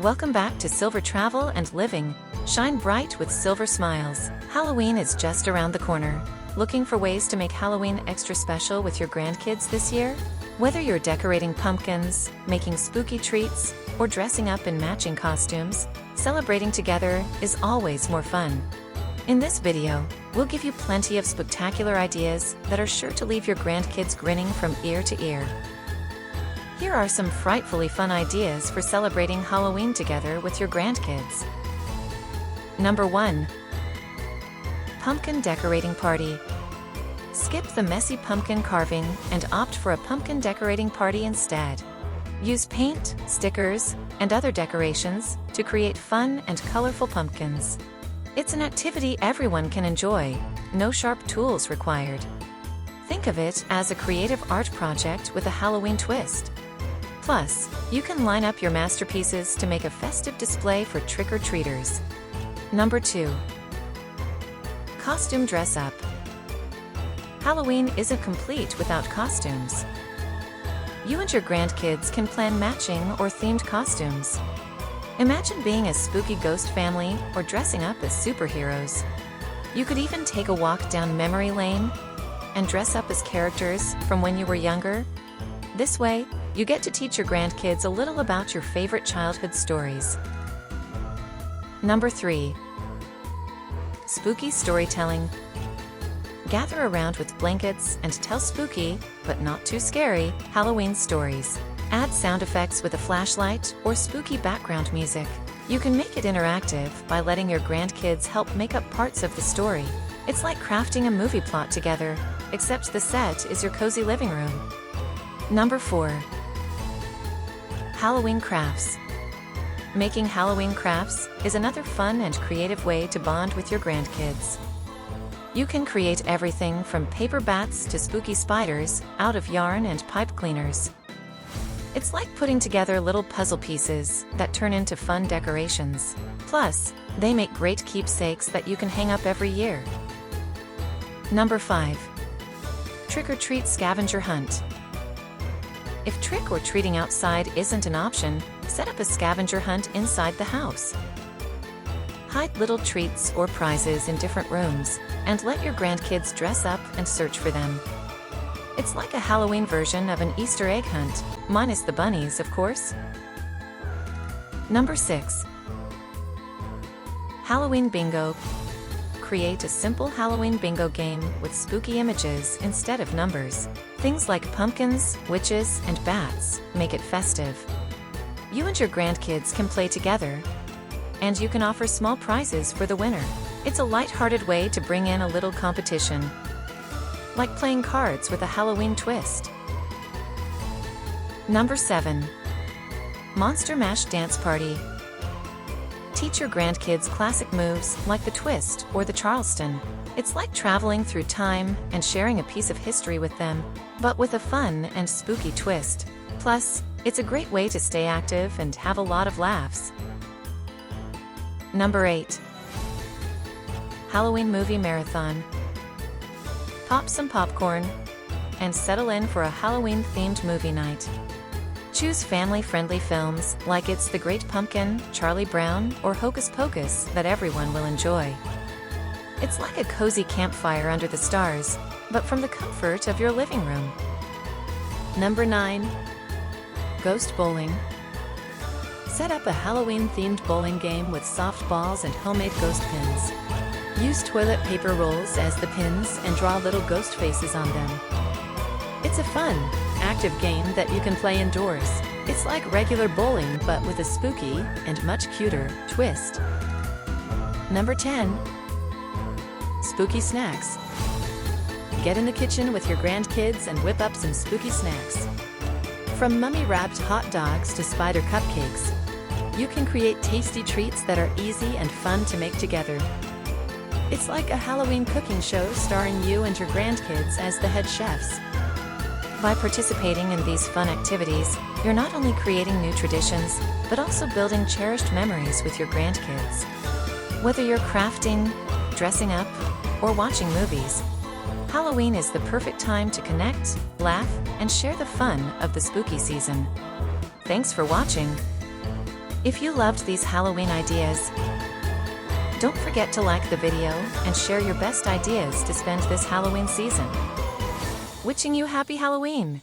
Welcome back to Silver Travel and Living. Shine bright with silver smiles. Halloween is just around the corner. Looking for ways to make Halloween extra special with your grandkids this year? Whether you're decorating pumpkins, making spooky treats, or dressing up in matching costumes, celebrating together is always more fun. In this video, we'll give you plenty of spectacular ideas that are sure to leave your grandkids grinning from ear to ear. Here are some frightfully fun ideas for celebrating Halloween together with your grandkids. Number 1. Pumpkin decorating party. Skip the messy pumpkin carving and opt for a pumpkin decorating party instead. Use paint, stickers, and other decorations to create fun and colorful pumpkins. It's an activity everyone can enjoy, no sharp tools required. Think of it as a creative art project with a Halloween twist. Plus, you can line up your masterpieces to make a festive display for trick-or-treaters. Number 2. Costume dress up. Halloween isn't complete without costumes. You and your grandkids can plan matching or themed costumes. Imagine being a spooky ghost family or dressing up as superheroes. You could even take a walk down memory lane and dress up as characters from when you were younger. This way, you get to teach your grandkids a little about your favorite childhood stories. Number 3. Spooky storytelling. Gather around with blankets and tell spooky, but not too scary, Halloween stories. Add sound effects with a flashlight or spooky background music. You can make it interactive by letting your grandkids help make up parts of the story. It's like crafting a movie plot together, except the set is your cozy living room. Number 4. Halloween crafts. Making Halloween crafts is another fun and creative way to bond with your grandkids. You can create everything from paper bats to spooky spiders out of yarn and pipe cleaners. It's like putting together little puzzle pieces that turn into fun decorations. Plus, they make great keepsakes that you can hang up every year. Number 5. Trick-or-treat scavenger hunt. If trick-or-treating outside isn't an option, set up a scavenger hunt inside the house. Hide little treats or prizes in different rooms, and let your grandkids dress up and search for them. It's like a Halloween version of an Easter egg hunt, minus the bunnies, of course. Number 6. Halloween bingo. Create a simple Halloween bingo game with spooky images instead of numbers. Things like pumpkins, witches, and bats make it festive. You and your grandkids can play together, and you can offer small prizes for the winner. It's a light-hearted way to bring in a little competition, like playing cards with a Halloween twist. Number 7. Monster Mash dance party. Teach your grandkids classic moves like the twist or the Charleston. It's like traveling through time and sharing a piece of history with them, but with a fun and spooky twist. Plus, it's a great way to stay active and have a lot of laughs. Number 8. Halloween movie marathon. Pop some popcorn and settle in for a Halloween-themed movie night. Choose family-friendly films like It's the Great Pumpkin, Charlie Brown, or Hocus Pocus that everyone will enjoy. It's like a cozy campfire under the stars, but from the comfort of your living room. Number 9. Ghost bowling. Set up a Halloween-themed bowling game with soft balls and homemade ghost pins. Use toilet paper rolls as the pins and draw little ghost faces on them. It's a fun, active game that you can play indoors. It's like regular bowling but with a spooky and much cuter twist. Number 10. Spooky snacks. Get in the kitchen with your grandkids and whip up some spooky snacks. From mummy-wrapped hot dogs to spider cupcakes, you can create tasty treats that are easy and fun to make together. It's like a Halloween cooking show starring you and your grandkids as the head chefs. By participating in these fun activities, you're not only creating new traditions, but also building cherished memories with your grandkids. Whether you're crafting, dressing up, or watching movies, Halloween is the perfect time to connect, laugh, and share the fun of the spooky season. Thanks for watching. If you loved these Halloween ideas, don't forget to like the video and share your best ideas to spend this Halloween season. Wishing you happy Halloween!